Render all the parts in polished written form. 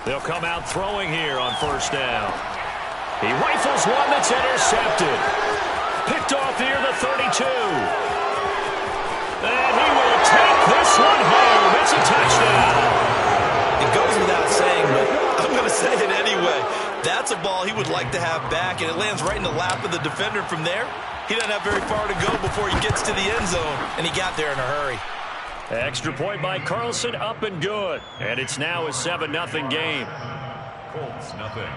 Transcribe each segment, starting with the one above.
They'll come out throwing here on first down. He rifles one that's intercepted. Picked off near the 32. And he will take this one home. It's a touchdown. It goes without saying, but I'm going to say it anyway. That's a ball he would like to have back, and it lands right in the lap of the defender from there. He doesn't have very far to go before he gets to the end zone, and he got there in a hurry. Extra point by Carlson, up and good. And it's now a 7-0 game. Colts, nothing.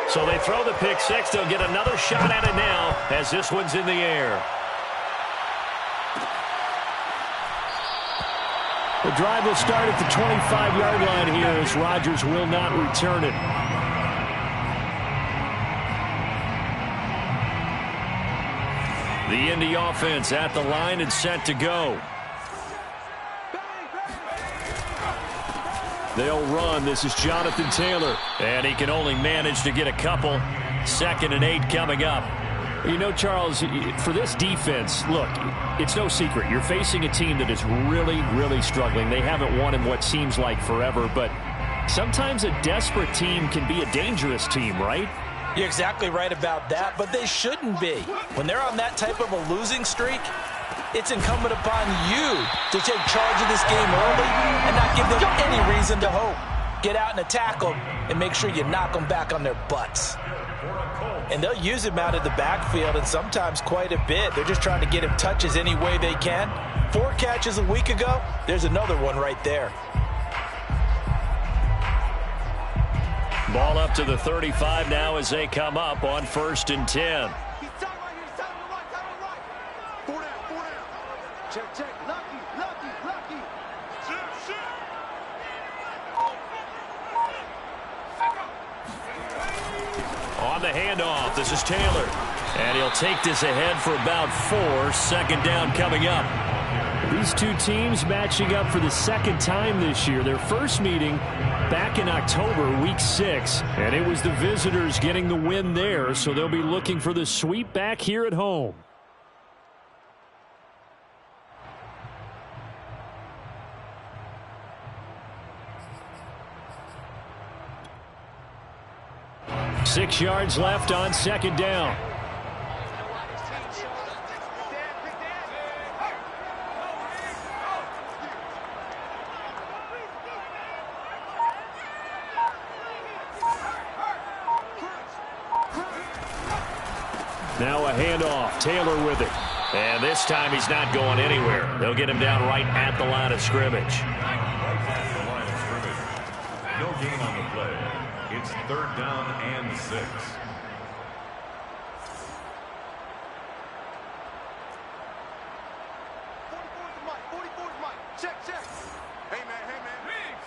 So they throw the pick six. They'll get another shot at it now as this one's in the air. The drive will start at the 25-yard line here as Rodgers will not return it. The Indy offense at the line and set to go. They'll run. This is Jonathan Taylor. And he can only manage to get a couple. 2nd and 8 coming up. You know, Charles, for this defense, look, it's no secret. You're facing a team that is really, really struggling. They haven't won in what seems like forever. But sometimes a desperate team can be a dangerous team, right? You're exactly right about that, but they shouldn't be. When they're on that type of a losing streak, it's incumbent upon you to take charge of this game early and not give them any reason to hope. Get out and attack them and make sure you knock them back on their butts. And they'll use him out of the backfield, and sometimes quite a bit. They're just trying to get him touches any way they can. 4 catches a week ago, there's another one right there. Ball up to the 35 now as they come up on 1st and 10. Check. Lucky. On the handoff, this is Taylor. And he'll take this ahead for about 4. 2nd down coming up. These two teams matching up for the 2nd time this year. Their first meeting back in October, week 6. And it was the visitors getting the win there, so they'll be looking for the sweep back here at home. Six yards left on 2nd down. Now a handoff. Taylor with it. And this time he's not going anywhere. They'll get him down right at the line of scrimmage. Right at the line of scrimmage. No gain on the play. It's 3rd down and 6. Check. Hey, man. Riggs.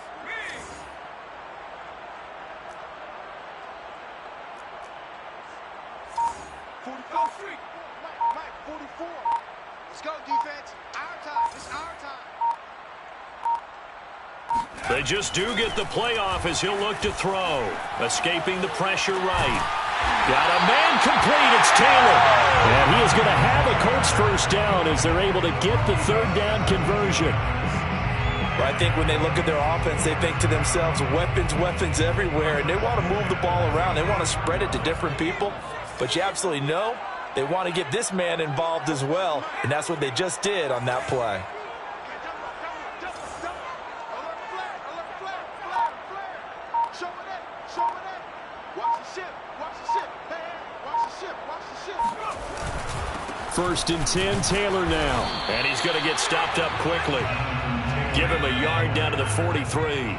44. Mike, 44. Let's go, defense. Our time. It's our time. They just do get the playoff as he'll look to throw. Escaping the pressure right. Got a man complete. It's Taylor. And he is going to have a Colts first down as they're able to get the 3rd down conversion. Well, I think when they look at their offense, they think to themselves, weapons everywhere, and they want to move the ball around. They want to spread it to different people, but you absolutely know they want to get this man involved as well, and that's what they just did on that play. First and 10, Taylor now. And he's going to get stopped up quickly. Give him a yard down to the 43.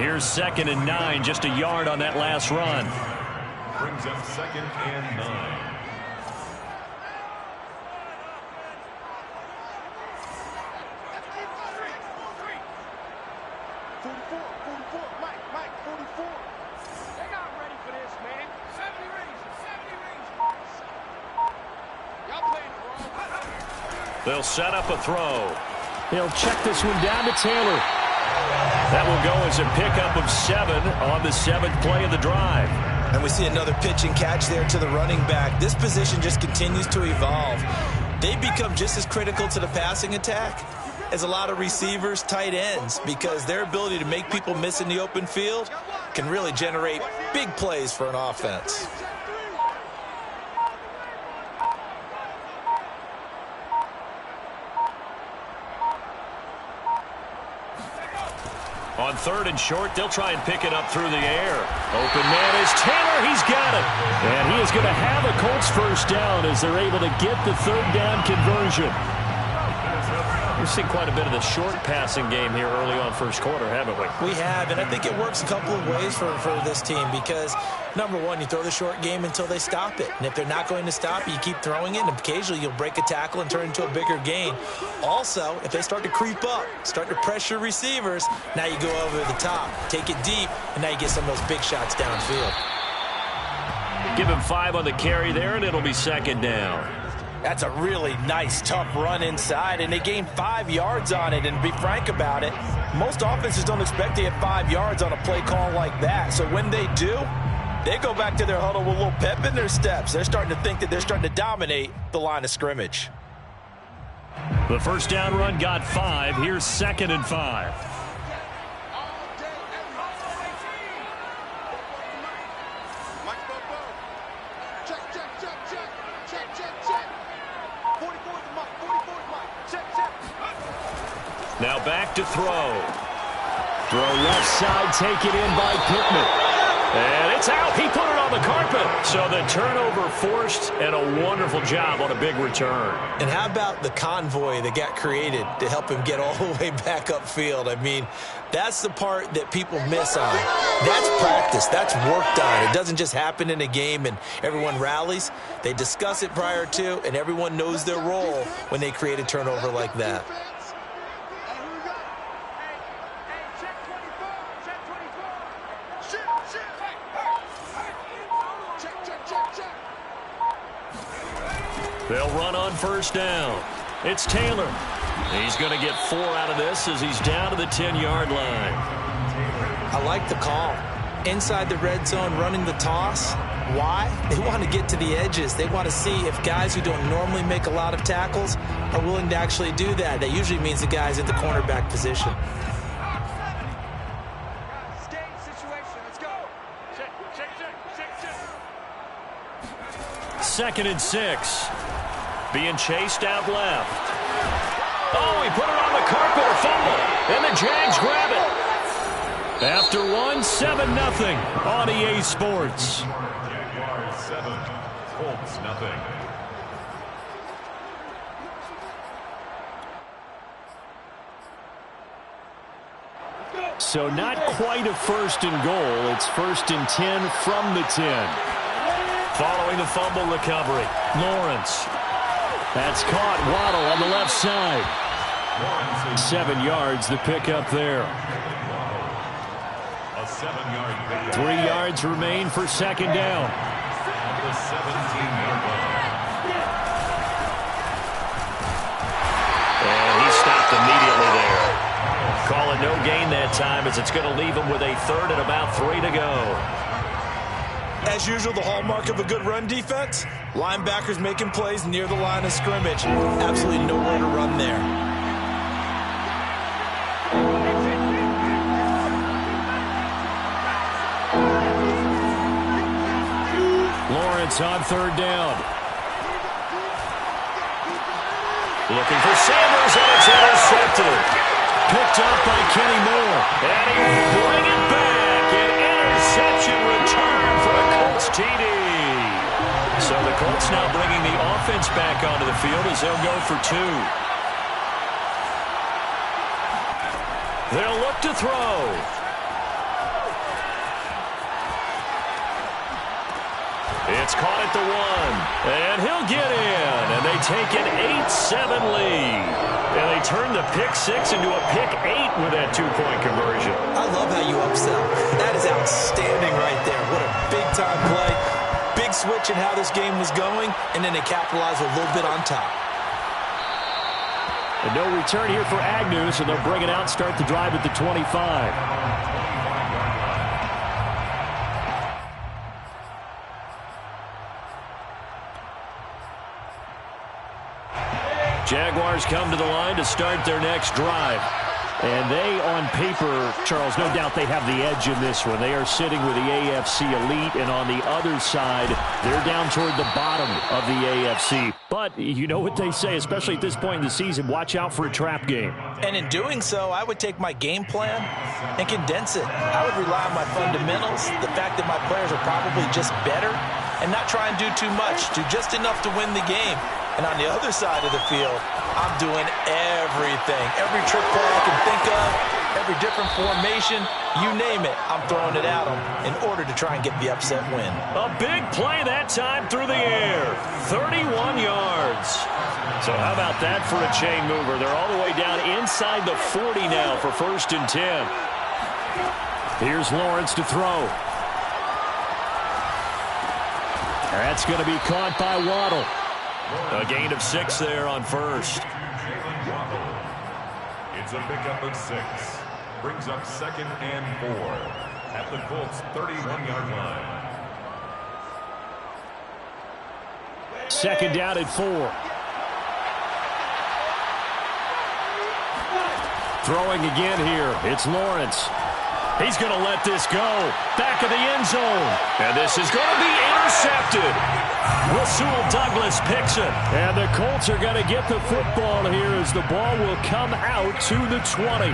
Here's 2nd and 9, just a yard on that last run. Brings up 2nd and 9. They'll set up a throw. He'll check this one down to Taylor. That will go as a pickup of 7 on the 7th play of the drive. And we see another pitch and catch there to the running back. This position just continues to evolve. They become just as critical to the passing attack as a lot of receivers, tight ends, because their ability to make people miss in the open field can really generate big plays for an offense. On 3rd and short, they'll try and pick it up through the air. Open man is Taylor. He's got it. And he is going to have a Colts first down as they're able to get the 3rd down conversion. We've seen quite a bit of the short passing game here early on first quarter, haven't we? We have, and I think it works a couple of ways for this team because, number one, you throw the short game until they stop it. And if they're not going to stop you keep throwing it, and occasionally you'll break a tackle and turn it into a bigger gain. Also, if they start to creep up, start to pressure receivers, now you go over the top, take it deep, and now you get some of those big shots downfield. Give him 5 on the carry there, and it'll be 2nd down. That's a really nice, tough run inside, and they gained 5 yards on it. And to be frank about it, most offenses don't expect to get 5 yards on a play call like that. So when they do, they go back to their huddle with a little pep in their steps. They're starting to think that they're starting to dominate the line of scrimmage. The first down run got 5. Here's 2nd and 5. Now back to throw. Throw left side, taken in by Pittman. And it's out. He put it on the carpet. So the turnover forced, and a wonderful job on a big return. And how about the convoy that got created to help him get all the way back upfield? I mean, that's the part that people miss on. That's practice. That's worked on. It doesn't just happen in a game and everyone rallies. They discuss it prior to, and everyone knows their role when they create a turnover like that. They'll run on first down. It's Taylor. He's going to get 4 out of this as he's down to the 10-yard line. I like the call. Inside the red zone, running the toss. Why? They want to get to the edges. They want to see if guys who don't normally make a lot of tackles are willing to actually do that. That usually means the guys at the cornerback position. Second and 6. Being chased out left. Oh, he put it on the carpet, a fumble. And the Jags grab it. After 1, 7-0 on EA Sports. Jaguars 7, Colts 0. So not quite a 1st and goal. It's 1st and 10 from the 10. Following the fumble recovery, Lawrence. That's caught. Waddle on the left side. 7 yards, the pickup there. A 7-yard pickup. 3 yards remain for 2nd down. The 17-yard line. And he stopped immediately there. Call it no gain that time as it's going to leave him with a 3rd and about 3 to go. As usual, the hallmark of a good run defense, linebackers making plays near the line of scrimmage. Absolutely nowhere to run there. Lawrence on 3rd down. Looking for Sanders, and it's intercepted. Picked up by Kenny Moore. And he bring it back. An interception return for a Colts TD. So the Colts now bringing the offense back onto the field as they'll go for 2. They'll look to throw. It's caught at the 1. And he'll get in. And they take an 8-7 lead. And they turn the pick 6 into a pick 8 with that 2-point conversion. I love how you upsell. That is outstanding right there. What a big-time play. Big switch in how this game was going, and then they capitalized a little bit on top. And no return here for Agnew, so they'll bring it out and start the drive at the 25. Jaguars come to the line to start their next drive. And they, on paper, Charles, no doubt they have the edge in this one. They are sitting with the AFC elite, and on the other side, they're down toward the bottom of the AFC. But you know what they say, especially at this point in the season, watch out for a trap game. And in doing so, I would take my game plan and condense it. I would rely on my fundamentals, the fact that my players are probably just better, and not try and do too much, do just enough to win the game. And on the other side of the field, I'm doing everything. Every trick play I can think of, every different formation, you name it, I'm throwing it at them in order to try and get the upset win. A big play that time through the air. 31 yards. So how about that for a chain mover? They're all the way down inside the 40 now for 1st and 10. Here's Lawrence to throw. That's going to be caught by Waddle. A gain of 6 there on first. It's a pickup of 6. Brings up 2nd and 4 at the Colts' 31-yard line. 2nd down at 4. Throwing again here. It's Lawrence. He's going to let this go. Back of the end zone. And this is going to be intercepted. Rasul Douglas picks it. And the Colts are going to get the football here as the ball will come out to the 20.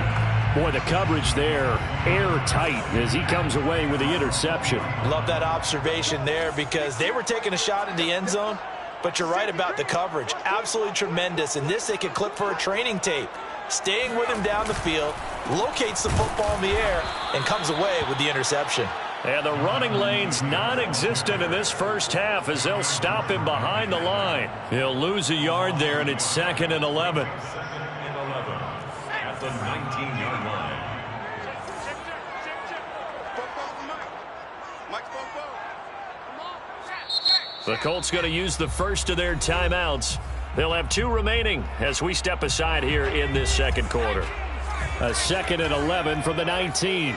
Boy, the coverage there, airtight as he comes away with the interception. Love that observation there because they were taking a shot in the end zone, but you're right about the coverage. Absolutely tremendous. And this they could clip for a training tape. Staying with him down the field, locates the football in the air, and comes away with the interception. And the running lane's non-existent in this first half as they'll stop him behind the line. He'll lose a yard there, and it's 2nd and 11. 2nd and 11 at the 19-yard line. The Colts going to use the first of their timeouts. They'll have 2 remaining as we step aside here in this second quarter. A 2nd and 11 from the 19.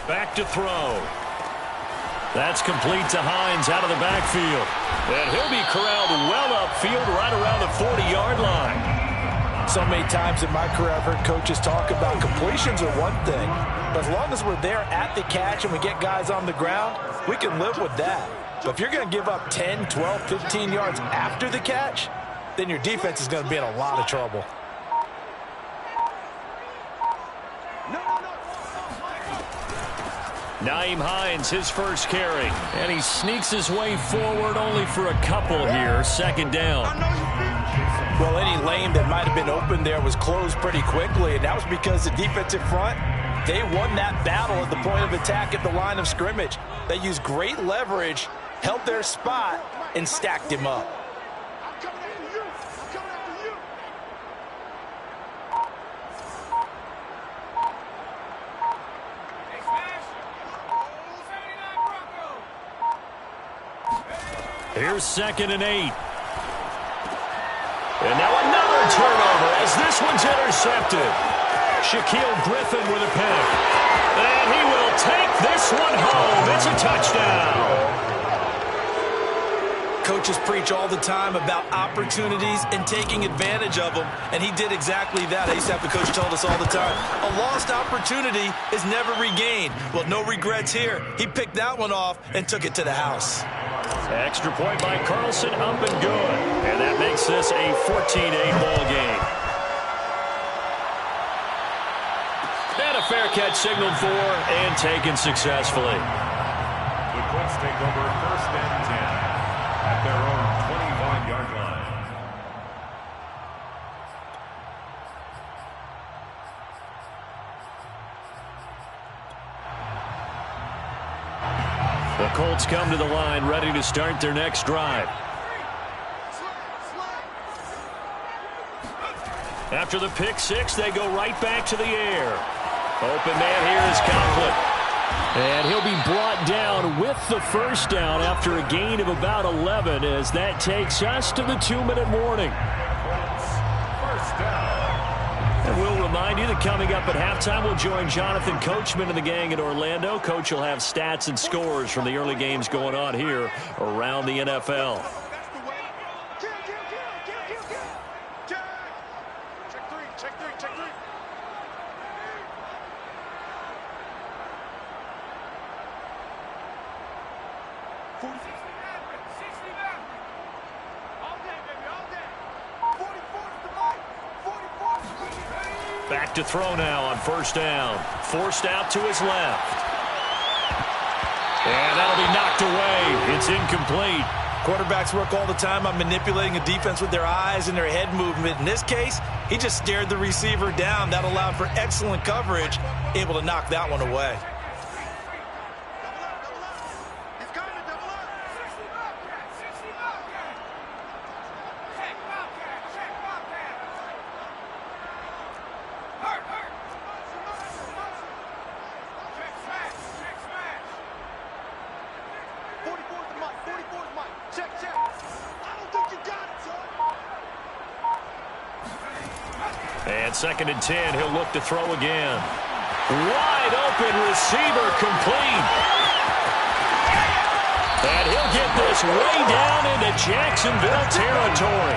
Back to throw. That's complete to Hines out of the backfield. And he'll be corralled well upfield right around the 40-yard line. So many times in my career I've heard coaches talk about completions are one thing, but as long as we're there at the catch and we get guys on the ground, we can live with that. But if you're going to give up 10, 12, 15 yards after the catch, then your defense is going to be in a lot of trouble. Nyheim Hines, his first carry. And he sneaks his way forward only for a couple here. 2nd down. Well, any lane that might have been open there was closed pretty quickly, and that was because the defensive front, they won that battle at the point of attack at the line of scrimmage. They used great leverage, held their spot, and stacked him up. Here's 2nd and 8. And now another turnover as this one's intercepted. Shaquille Griffin with a pick. And he will take this one home. It's a touchdown. Coaches preach all the time about opportunities and taking advantage of them, and he did exactly that. I used to have the coach told us all the time, a lost opportunity is never regained. Well, no regrets here. He picked that one off and took it to the house. Extra point by Carlson, up and good. And that makes this a 14-8 ball game. And a fair catch signaled for and taken successfully. The Colts take over 1st and 10 at their own 25-yard line. The Colts come to the line ready to start their next drive. After the pick 6, they go right back to the air. Open man here is Conklin. And he'll be brought down with the first down after a gain of about 11 as that takes us to the 2-minute warning. First down. And we'll remind you that coming up at halftime, we'll join Jonathan Coachman and the gang in Orlando. Coach will have stats and scores from the early games going on here around the NFL. Back to throw now on first down. Forced out to his left. And that'll be knocked away. It's incomplete. Quarterbacks work all the time on manipulating a defense with their eyes and their head movement. In this case, he just stared the receiver down. That allowed for excellent coverage, able to knock that one away. And 2nd and 10, he'll look to throw again. Wide open receiver complete. And he'll get this way down into Jacksonville territory.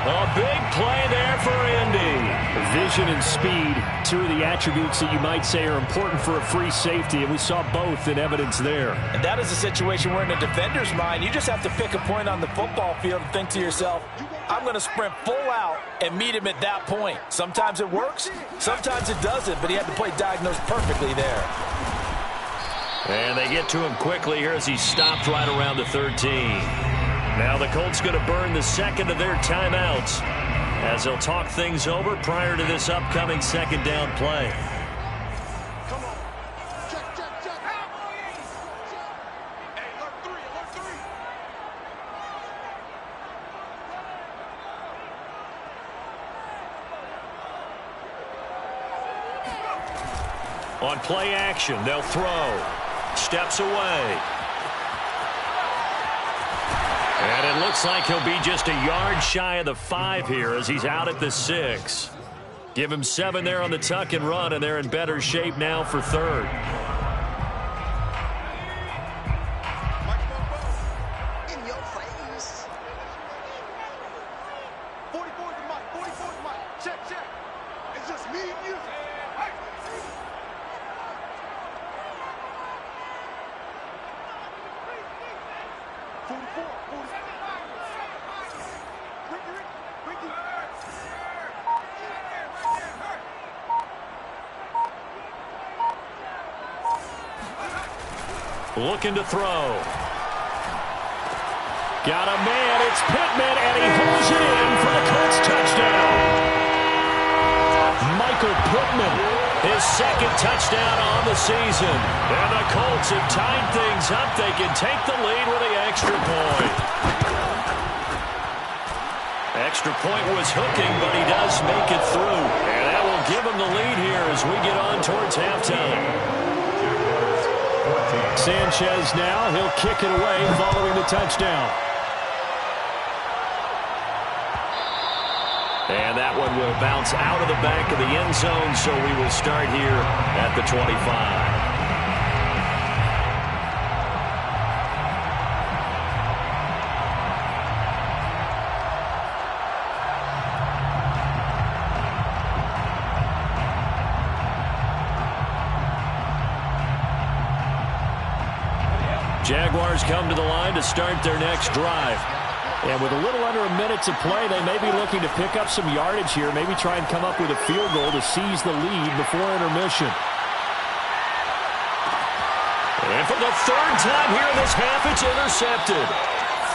A big play there for Indy. Vision and speed, two of the attributes that you might say are important for a free safety, and we saw both in evidence there. And that is a situation where in a defender's mind, you just have to pick a point on the football field and think to yourself, I'm going to sprint full out and meet him at that point. Sometimes it works, sometimes it doesn't, but he had the play diagnosed perfectly there. And they get to him quickly here as he stopped right around the 13. Now the Colts going to burn the second of their timeouts as they'll talk things over prior to this upcoming 2nd down play. On play action, they'll throw. Steps away. And it looks like he'll be just a yard shy of the 5 here as he's out at the 6. Give him 7 there on the tuck and run, and they're in better shape now for 3rd. In your face. 44 to Mike. 44 to Mike. Check. It's just me and you. 44. Looking to throw. Got a man. It's Pittman, and he holds it in for the Colts touchdown. Michael Pittman, his 2nd touchdown on the season. And the Colts have tied things up. They can take the lead with the extra point. Extra point was hooking, but he does make it through. And that will give him the lead here as we get on towards halftime. Sanchez now, he'll kick it away following the touchdown. And that one will bounce out of the back of the end zone, so we will start here at the 25. Jaguars come to the line to start their next drive. And with a little under a minute to play, they may be looking to pick up some yardage here, maybe try and come up with a field goal to seize the lead before intermission. And for the 3rd time here in this half, it's intercepted.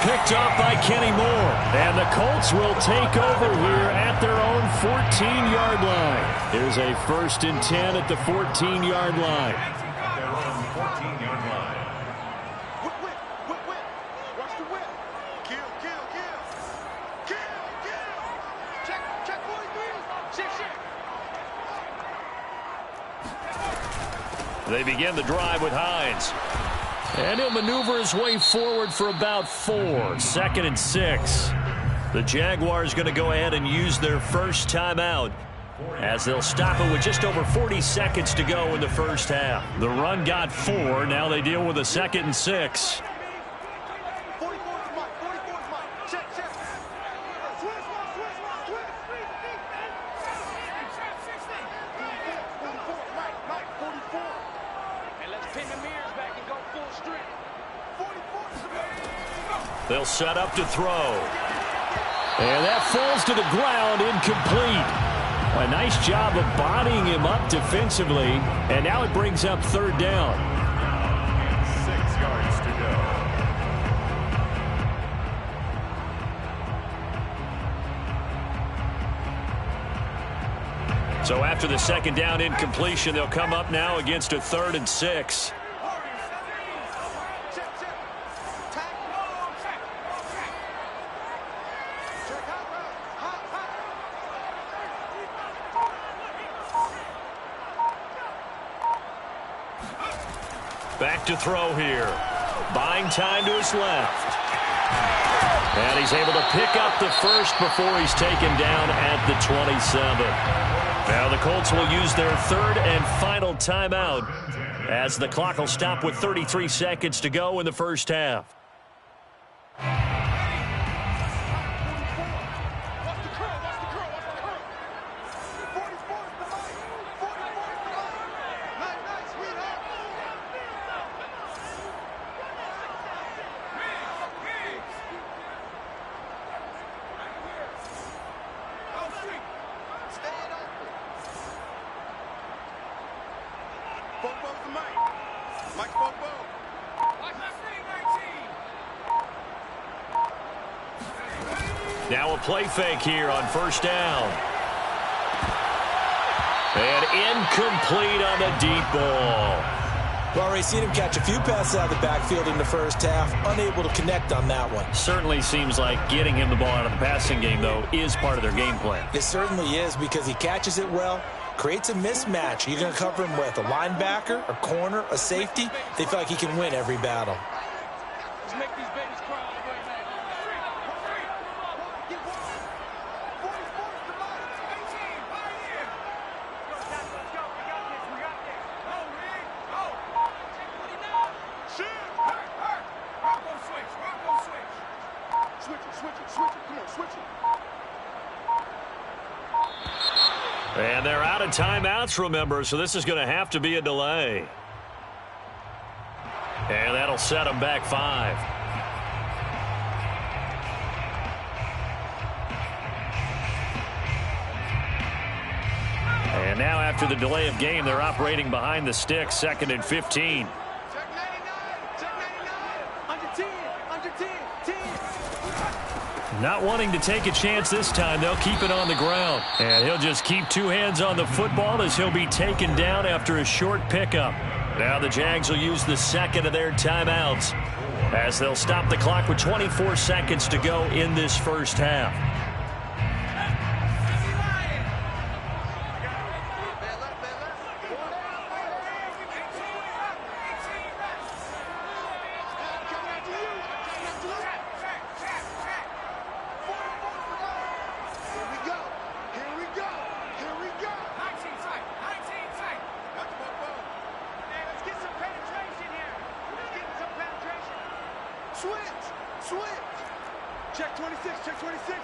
Picked up by Kenny Moore. And the Colts will take over here at their own 14-yard line. Here's a 1st and 10 at the 14-yard line. Their own 14-yard line. Whip. Watch the whip. Kill. Check 43. Shit. They begin the drive with Hines. And he'll maneuver his way forward for about 4. 2nd and 6. The Jaguars going to go ahead and use their first timeout as they'll stop it with just over 40 seconds to go in the first half. The run got 4. Now they deal with a 2nd and 6. They'll set up to throw. And that falls to the ground, incomplete. A nice job of bodying him up defensively. And now it brings up 3rd down. 6 yards to go. So after the 2nd down incompletion, they'll come up now against a 3rd and 6. Back to throw here. Buying time to his left. And he's able to pick up the first before he's taken down at the 27. Now the Colts will use their 3rd and final timeout as the clock will stop with 33 seconds to go in the first half. Now a play fake here on 1st down. And incomplete on the deep ball. Well, already seen him catch a few passes out of the backfield in the first half. Unable to connect on that one. Certainly seems like getting him the ball out of the passing game, though, is part of their game plan. It certainly is because he catches it well, creates a mismatch. You're going to cover him with a linebacker, a corner, a safety. They feel like he can win every battle. Let's make these babies cry. And they're out of timeouts, remember, so this is going to have to be a delay. And that'll set them back 5. And now after the delay of game, they're operating behind the sticks, 2nd and 15. Check 99, under 10, under 10, 10. Not wanting to take a chance this time, they'll keep it on the ground. And he'll just keep 2 hands on the football as he'll be taken down after a short pickup. Now the Jags will use the 2nd of their timeouts as they'll stop the clock with 24 seconds to go in this first half. Check 26, check 26.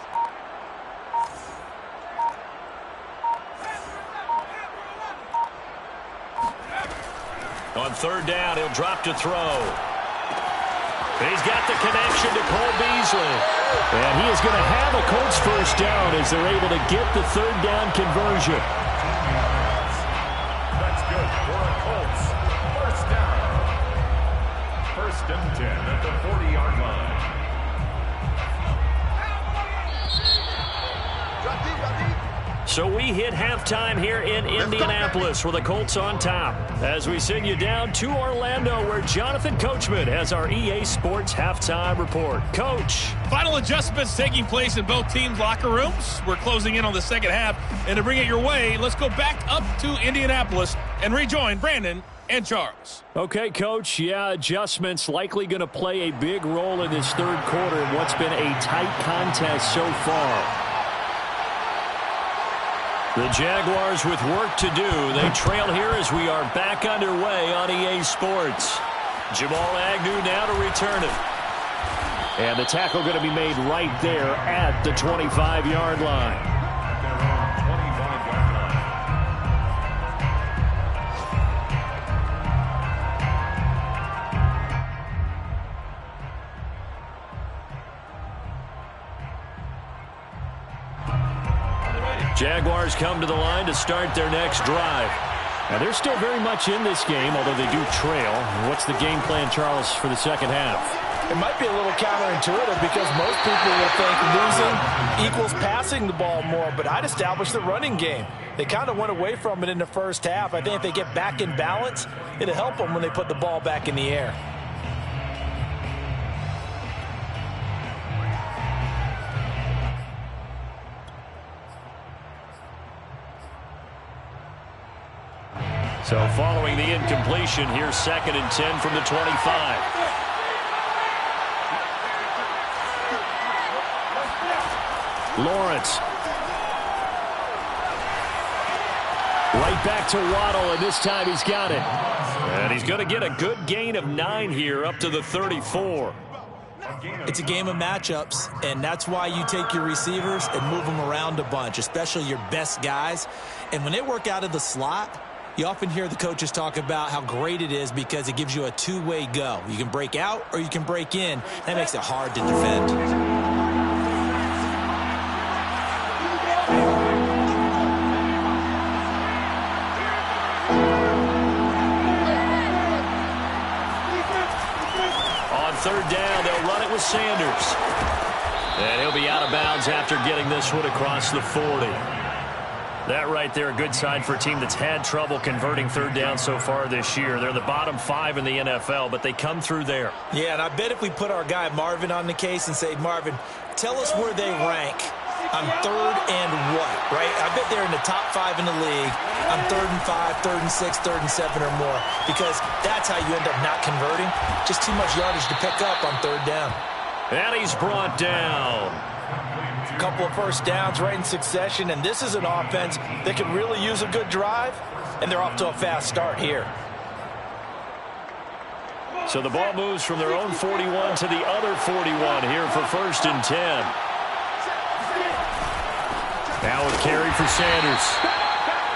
On 3rd down, he'll drop to throw. He's got the connection to Cole Beasley. And he is going to have a Colts first down as they're able to get the 3rd down conversion. That's good for a Colts. First down. 1st and 10 at the 40-yard line. So we hit halftime here in Indianapolis with the Colts on top as we send you down to Orlando where Jonathan Coachman has our EA Sports halftime report. Coach. Final adjustments taking place in both teams' locker rooms. We're closing in on the second half. And to bring it your way, let's go back up to Indianapolis and rejoin Brandon and Charles. Okay, Coach. Yeah, adjustments likely going to play a big role in this third quarter in what's been a tight contest so far. The Jaguars with work to do. They trail here as we are back underway on EA Sports. Jamal Agnew now to return it. And the tackle going to be made right there at the 25-yard line. Jaguars come to the line to start their next drive. Now, they're still very much in this game, although they do trail. What's the game plan, Charles, for the second half? It might be a little counterintuitive because most people will think losing equals passing the ball more, but I'd establish the running game. They kind of went away from it in the first half. I think if they get back in balance, it'll help them when they put the ball back in the air. So following the incompletion, here's 2nd and 10 from the 25. Lawrence. Right back to Waddle, and this time he's got it. And he's going to get a good gain of 9 here up to the 34. It's a game of matchups, and that's why you take your receivers and move them around a bunch, especially your best guys. And when they work out of the slot, you often hear the coaches talk about how great it is because it gives you a two-way go. You can break out or you can break in. That makes it hard to defend. On 3rd down, they'll run it with Sanders. And he'll be out of bounds after getting this one across the 40. That right there, a good sign for a team that's had trouble converting 3rd down so far this year. They're the bottom 5 in the NFL, but they come through there. Yeah, and I bet if we put our guy Marvin on the case and say, Marvin, tell us where they rank on 3rd and what, right? I bet they're in the top 5 in the league on 3rd and 5, 3rd and 6, 3rd and 7 or more, because that's how you end up not converting. Just too much yardage to pick up on 3rd down. And he's brought down. A couple of first downs right in succession, and this is an offense that could really use a good drive, and they're off to a fast start here. So the ball moves from their own 41 to the other 41 here for 1st and 10. Now a carry for Sanders.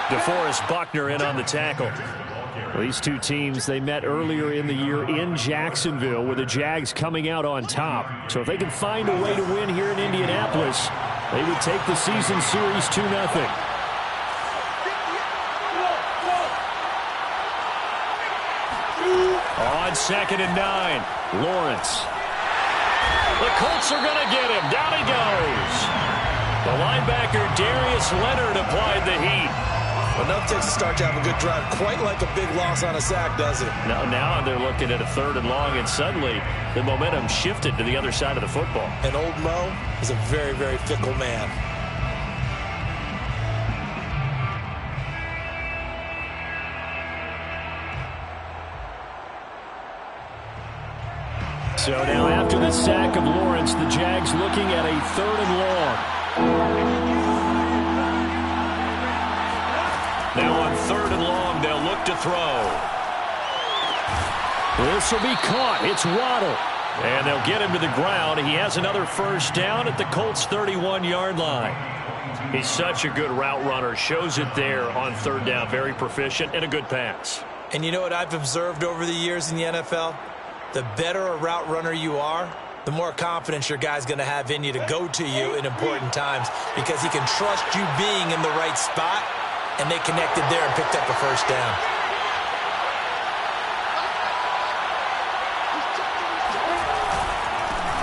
DeForest Buckner in on the tackle. These two teams, they met earlier in the year in Jacksonville with the Jags coming out on top. So if they can find a way to win here in Indianapolis, they would take the season series 2-0. On 2nd and 9, Lawrence. The Colts are going to get him. Down he goes. The linebacker Darius Leonard applied the heat. Enough takes to start to have a good drive, quite like a big loss on a sack, does it? Now they're looking at a 3rd and long, and suddenly the momentum shifted to the other side of the football. And old Mo is a very, very fickle man. So now after the sack of Lawrence, the Jags looking at a 3rd and long. Now on 3rd and long, they'll look to throw. This will be caught. It's Waddle. And they'll get him to the ground. He has another first down at the Colts' 31-yard line. He's such a good route runner. Shows it there on 3rd down. Very proficient and a good pass. And you know what I've observed over the years in the NFL? The better a route runner you are, the more confidence your guy's going to have in you to go to you in important times because he can trust you being in the right spot. And they connected there and picked up a first down.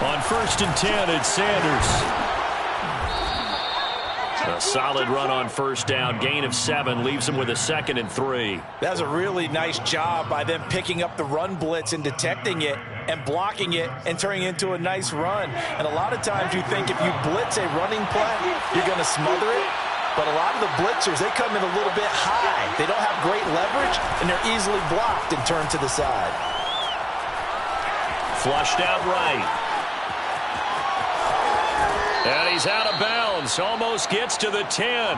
On 1st and 10, it's Sanders. A solid run on 1st down. Gain of 7 leaves him with a 2nd and 3. That's a really nice job by them picking up the run blitz and detecting it and blocking it and turning it into a nice run. And a lot of times you think if you blitz a running play, you're going to smother it. But a lot of the blitzers, they come in a little bit high. They don't have great leverage, and they're easily blocked and turned to the side. Flushed out right. And he's out of bounds. Almost gets to the 10.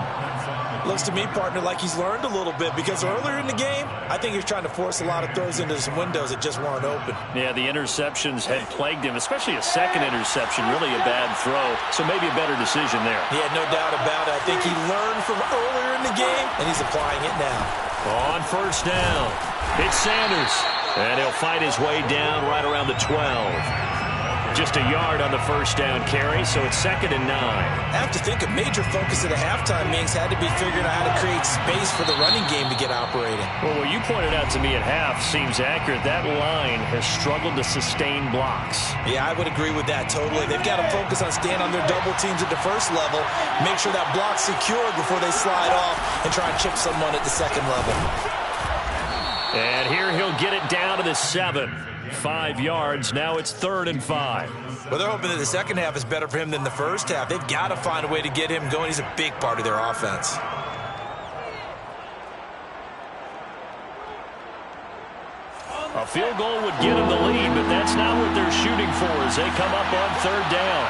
Looks to me, partner, like he's learned a little bit, because earlier in the game, I think he was trying to force a lot of throws into some windows that just weren't open. Yeah, the interceptions had plagued him, especially a second interception, really a bad throw. So maybe a better decision there. Yeah, no doubt about it. I think he learned from earlier in the game, and he's applying it now. On first down, it's Sanders. And he'll fight his way down right around the 12. Just a yard on the first down carry, so it's 2nd and 9. I have to think a major focus of the halftime meetings had to be figuring out how to create space for the running game to get operating. Well, what you pointed out to me at half seems accurate. That line has struggled to sustain blocks. Yeah, I would agree with that totally. They've got to focus on staying on their double teams at the first level, make sure that block's secured before they slide off and try and chip someone at the second level. And here he'll get it down to the 7. 5 yards. Now it's 3rd and 5. Well, they're hoping that the second half is better for him than the first half. They've got to find a way to get him going. He's a big part of their offense. A field goal would get him the lead, but that's not what they're shooting for as they come up on 3rd down.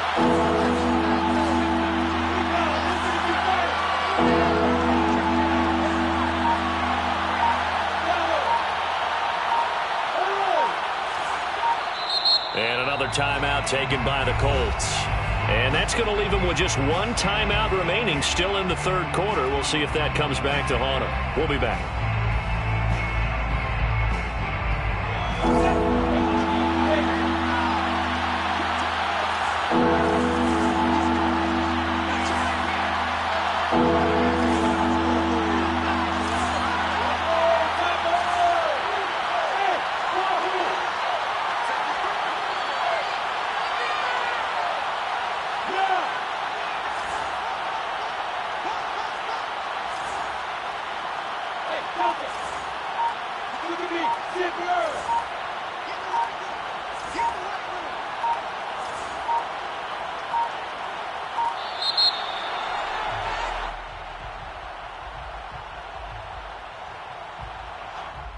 And another timeout taken by the Colts. And that's going to leave them with just one timeout remaining still in the 3rd quarter. We'll see if that comes back to haunt them. We'll be back.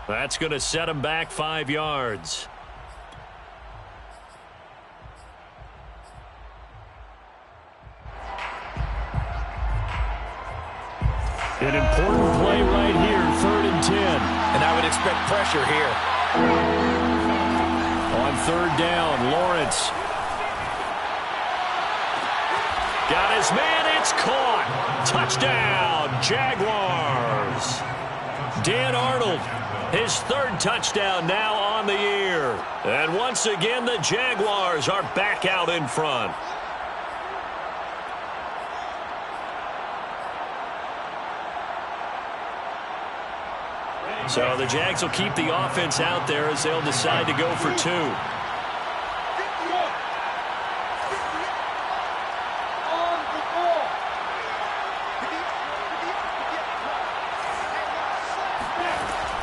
That's going to set him back 5 yards. An important play right here, 3rd and 10. And I would expect pressure here. On 3rd down, Lawrence. Got his man, it's caught. Touchdown, Jaguars. Dan Arnold, his 3rd touchdown now on the year. And once again, the Jaguars are back out in front. So the Jags will keep the offense out there as they'll decide to go for 2.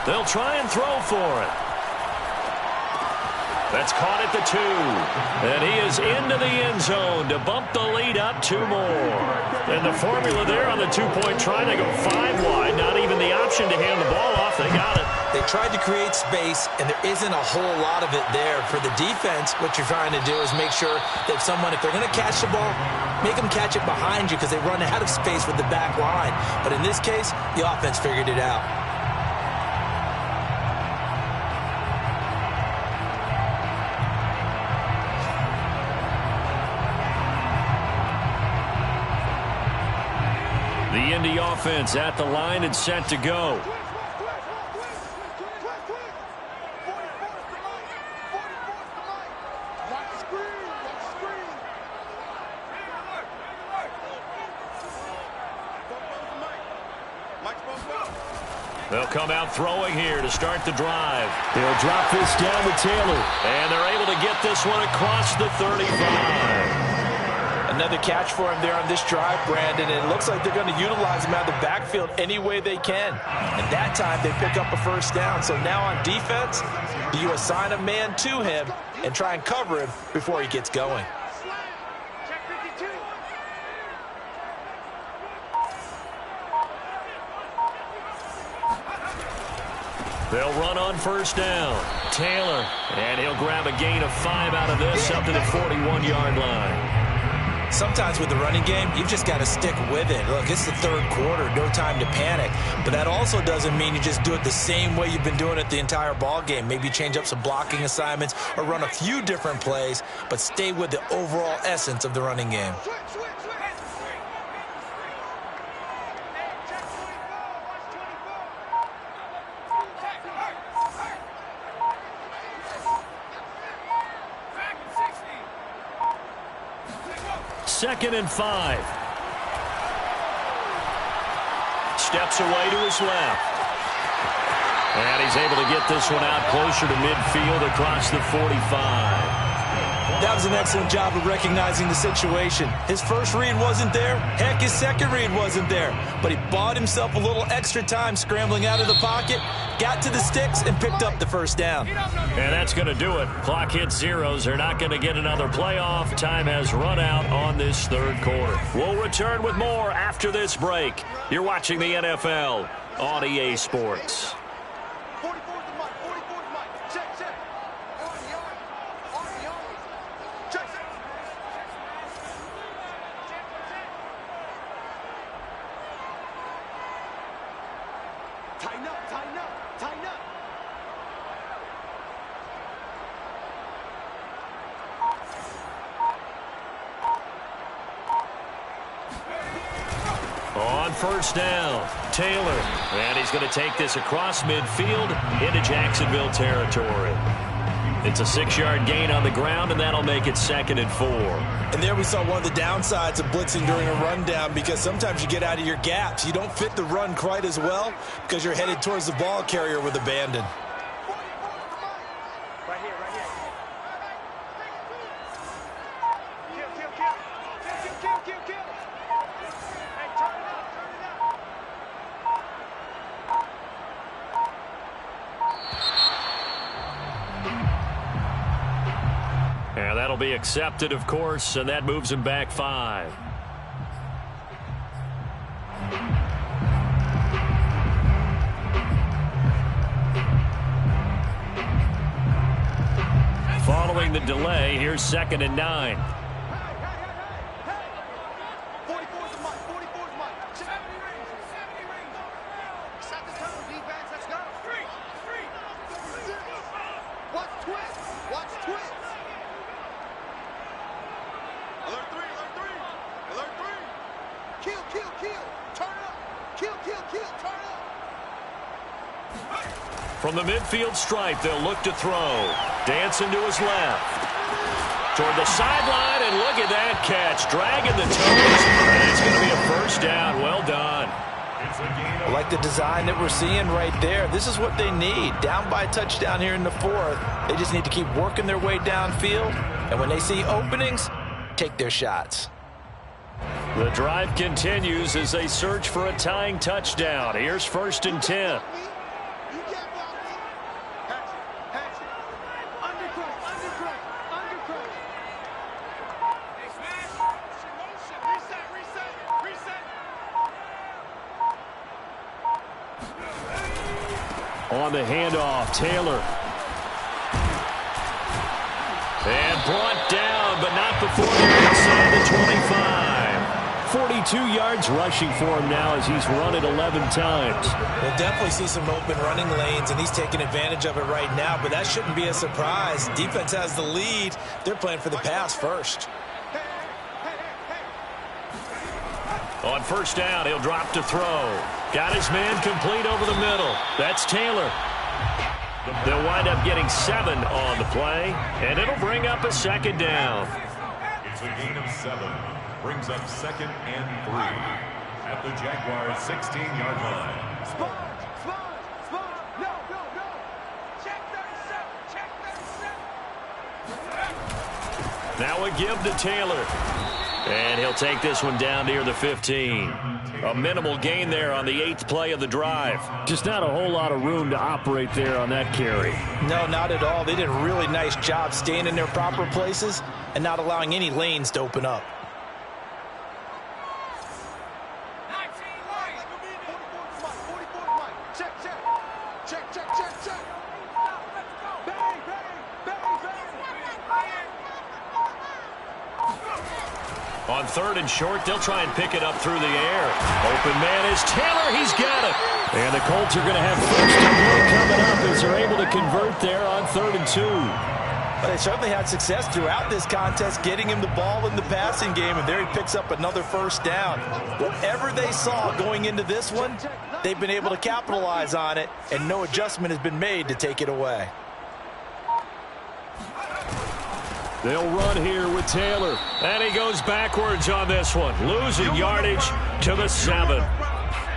They'll try and throw for it. That's caught at the 2. And he is into the end zone to bump the lead up 2 more. And the formula there on the 2-point try, they go 5 wide. Not even the option to hand the ball off. They got it. They tried to create space, and there isn't a whole lot of it there. For the defense, what you're trying to do is make sure that if they're going to catch the ball, make them catch it behind you because they run out of space with the back line. But in this case, the offense figured it out. The Indy offense at the line and set to go. They'll come out throwing here to start the drive. They'll drop this down to Taylor. And they're able to get this one across the 35. Another catch for him there on this drive, Brandon, and it looks like they're going to utilize him out of the backfield any way they can. And that time they pick up a first down. So now on defense, do you assign a man to him and try and cover him before he gets going? They'll run on first down. Taylor, and he'll grab a gain of 5 out of this up to the 41-yard line. Sometimes with the running game, you've just got to stick with it. Look, it's the third quarter, no time to panic. But that also doesn't mean you just do it the same way you've been doing it the entire ball game. Maybe change up some blocking assignments or run a few different plays, but stay with the overall essence of the running game. Second and 5. Steps away to his left. And he's able to get this one out closer to midfield across the 45. That was an excellent job of recognizing the situation. His first read wasn't there. Heck, his second read wasn't there. But he bought himself a little extra time scrambling out of the pocket, got to the sticks, and picked up the first down. And that's going to do it. Clock hits zeros. They're not going to get another playoff. Time has run out on this third quarter. We'll return with more after this break. You're watching the NFL on EA Sports. Tighten up, tighten up, tighten up. On first down, Taylor. And he's going to take this across midfield into Jacksonville territory. It's a 6-yard gain on the ground, and that'll make it 2nd and 4. And there we saw one of the downsides of blitzing during a rundown, because sometimes you get out of your gaps. You don't fit the run quite as well because you're headed towards the ball carrier with abandon. Right here, right here. Kill. Hey, turn it up, turn it up. And that'll be accepted, of course, and that moves him back 5. Following the delay, here's 2nd and 9. Hey. 44's the mark, 44's the mark. 70 rings. Set the tone, defense, let's go. Street. Watch twist. Alert three. Kill. Turn up. Kill, turn up. From the midfield stripe, they'll look to throw. Dancing to his left. Toward the sideline, and look at that catch. Dragging the toes, and it's going to be a first down. Well done. I like the design that we're seeing right there. This is what they need. Down by a touchdown here in the 4th. They just need to keep working their way downfield. And when they see openings, take their shots. The drive continues as they search for a tying touchdown. Here's 1st and 10. On the handoff, Taylor. And brought down, but not before they're inside the 25. 42 yards rushing for him now as he's run it 11 times. We'll definitely see some open running lanes, and he's taking advantage of it right now, but that shouldn't be a surprise. Defense has the lead. They're playing for the pass first. On first down, he'll drop to throw. Got his man complete over the middle. That's Taylor. They'll wind up getting 7 on the play, and it'll bring up a 2nd down. It's a gain of 7. Brings up 2nd and 3 at the Jaguars' 16-yard line. Sponge. No. Check 37. Now a give to Taylor. And he'll take this one down near the 15. A minimal gain there on the 8th play of the drive. Just not a whole lot of room to operate there on that carry. No, not at all. They did a really nice job staying in their proper places and not allowing any lanes to open up. Check. On 3rd and short, they'll try and pick it up through the air. Open man is Taylor. He's got it. And the Colts are going to have 1st and goal coming up as they're able to convert there on 3rd and 2. Well, they certainly had success throughout this contest, getting him the ball in the passing game, and there he picks up another 1st down. Whatever they saw going into this one, they've been able to capitalize on it, and no adjustment has been made to take it away. They'll run here with Taylor. And he goes backwards on this one, losing yardage to the 7.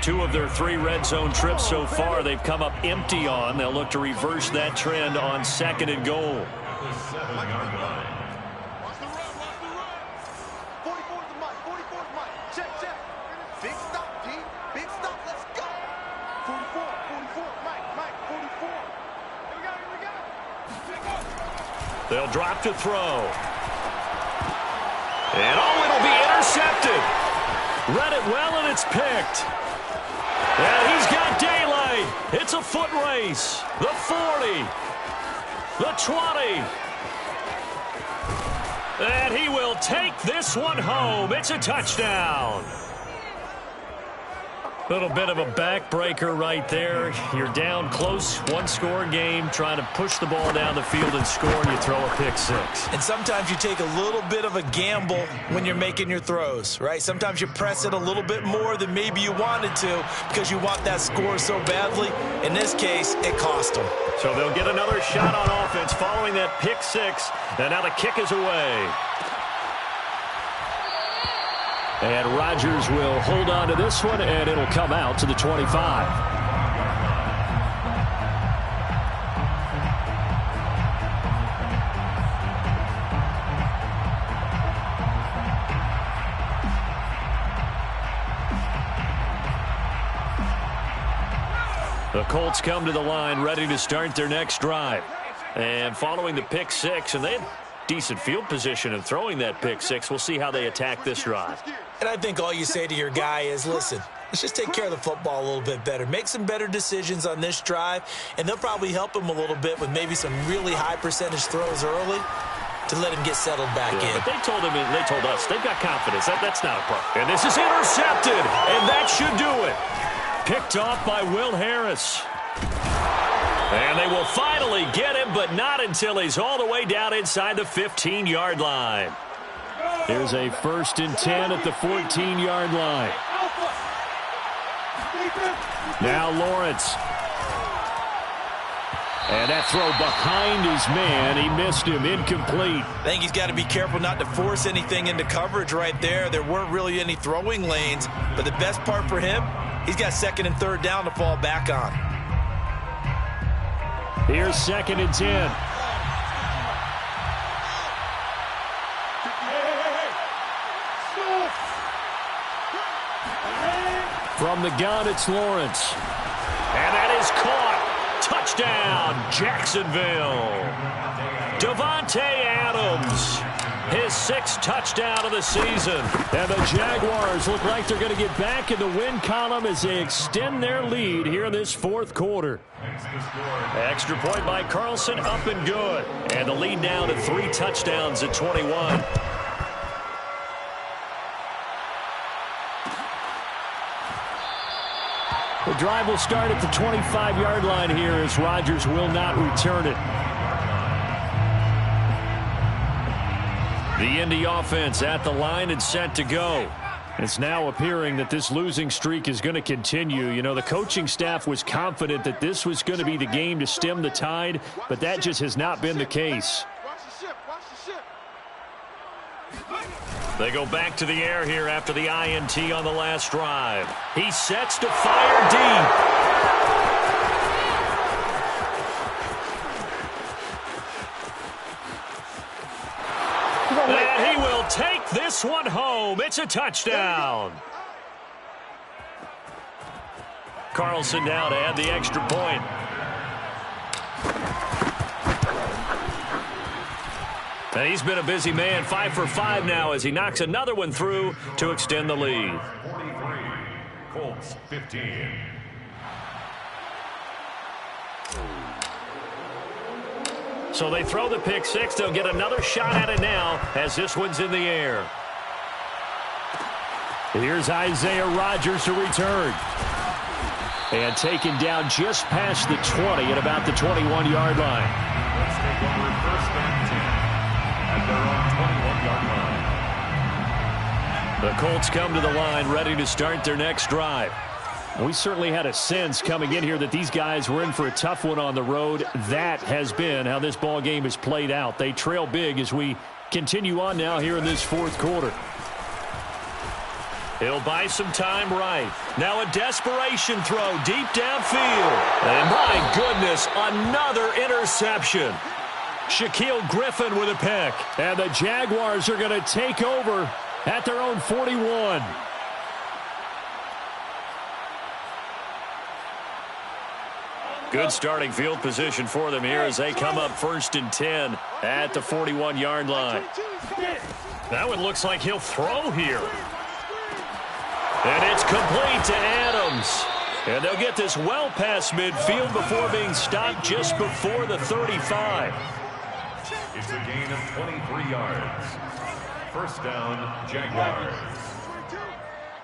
2 of their 3 red zone trips so far they've come up empty on. They'll look to reverse that trend on 2nd and goal. The 7-yard line. Watch the run, watch the run. 44's the mic, 44's mic. Check, check. Big stop, G. Big stop, let's go. 44, Mike, 44. Here we go. They'll drop to throw. And it'll be intercepted. Read it well, and it's picked. And he's got daylight. It's a foot race. The 40. The 20. And he will take this one home. It's a touchdown. Little bit of a backbreaker right there. You're down close, 1-score game, trying to push the ball down the field and score, and you throw a pick 6. And sometimes you take a little bit of a gamble when you're making your throws, right? Sometimes you press it a little bit more than maybe you wanted to because you want that score so badly. In this case, it cost them. So they'll get another shot on offense following that pick 6, and now the kick is away. And Rodgers will hold on to this one, and it'll come out to the 25. The Colts come to the line ready to start their next drive. And following the pick 6, and they had decent field position in throwing that pick 6. We'll see how they attack this drive. And I think all you say to your guy is, listen, let's just take care of the football a little bit better. Make some better decisions on this drive, and they'll probably help him a little bit with maybe some really high percentage throws early to let him get settled back in. But they told him, and they told us, they've got confidence. That's not a problem. And this is intercepted, and that should do it. Picked off by Will Harris. And they will finally get him, but not until he's all the way down inside the 15-yard line. Here's a 1st and 10 at the 14-yard line. Now Lawrence. And that throw behind his man. He missed him. Incomplete. I think he's got to be careful not to force anything into coverage right there. There weren't really any throwing lanes. But the best part for him, he's got 2nd and 3rd down to fall back on. Here's 2nd and 10. From the gun, it's Lawrence. And that is caught. Touchdown, Jacksonville. Davante Adams. His 6th touchdown of the season. And the Jaguars look like they're going to get back in the win column as they extend their lead here in this 4th quarter. Extra point by Carlson, up and good. And the lead down to 3 touchdowns at 21. The drive will start at the 25-yard line here as Rodgers will not return it. The Indy offense at the line and set to go. It's now appearing that this losing streak is going to continue. You know, the coaching staff was confident that this was going to be the game to stem the tide, but that just has not been the case. They go back to the air here after the INT on the last drive. He sets to fire deep. And he will take this one home. It's a touchdown. Carlson now to add the extra point. And he's been a busy man, 5 for 5 now as he knocks another one through to extend the lead. 43, Colts 15. So they throw the pick 6. They'll get another shot at it now as this one's in the air. Here's Isaiah Rodgers to return. And taken down just past the 20 at about the 21-yard line. Let's take over 1st and 10 at their own 21-yard line. The Colts come to the line ready to start their next drive. We certainly had a sense coming in here that these guys were in for a tough one on the road. That has been how this ball game has played out. They trail big as we continue on now here in this 4th quarter. He'll buy some time right. Now a desperation throw deep downfield. And my goodness, another interception. Shaquille Griffin with a pick. And the Jaguars are going to take over at their own 41. Good starting field position for them here as they come up 1st and 10 at the 41-yard line. That one looks like he'll throw here. And it's complete to Adams. And they'll get this well past midfield before being stopped just before the 35. It's a gain of 23 yards. 1st down, Jaguars.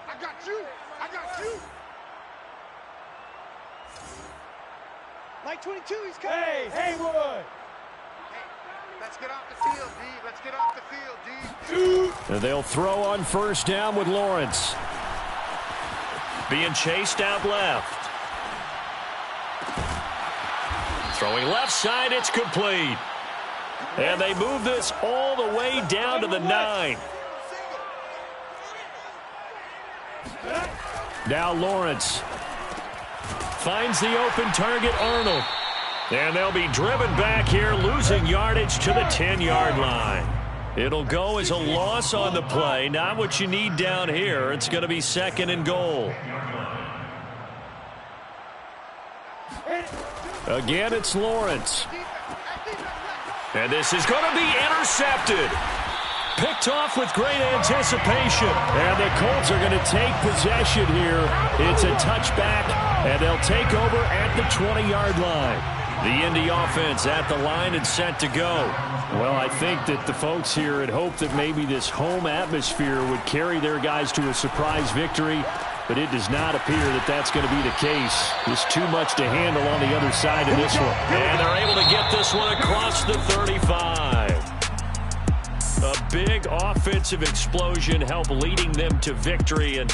I got you. I got you. Like 22, he's coming. Hey, Haywood. Hey, let's get off the field, D. Let's get off the field, D. And they'll throw on 1st down with Lawrence. Being chased out left. Throwing left side, it's complete. And they move this all the way down to the 9. Now Lawrence finds the open target, Arnold. And they'll be driven back here, losing yardage to the 10-yard line. It'll go as a loss on the play. Not what you need down here. It's going to be 2nd and goal. Again, it's Lawrence. And this is going to be intercepted. Picked off with great anticipation. And the Colts are going to take possession here. It's a touchback, and they'll take over at the 20-yard line. The Indy offense at the line and set to go. Well, I think that the folks here had hoped that maybe this home atmosphere would carry their guys to a surprise victory, but it does not appear that that's going to be the case. There's too much to handle on the other side of this one. And they're able to get this one across the 35. A big offensive explosion helped leading them to victory. And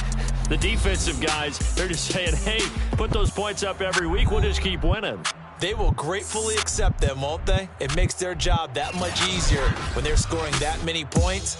the defensive guys, they're just saying, hey, put those points up every week. We'll just keep winning. They will gratefully accept them, won't they? It makes their job that much easier when they're scoring that many points.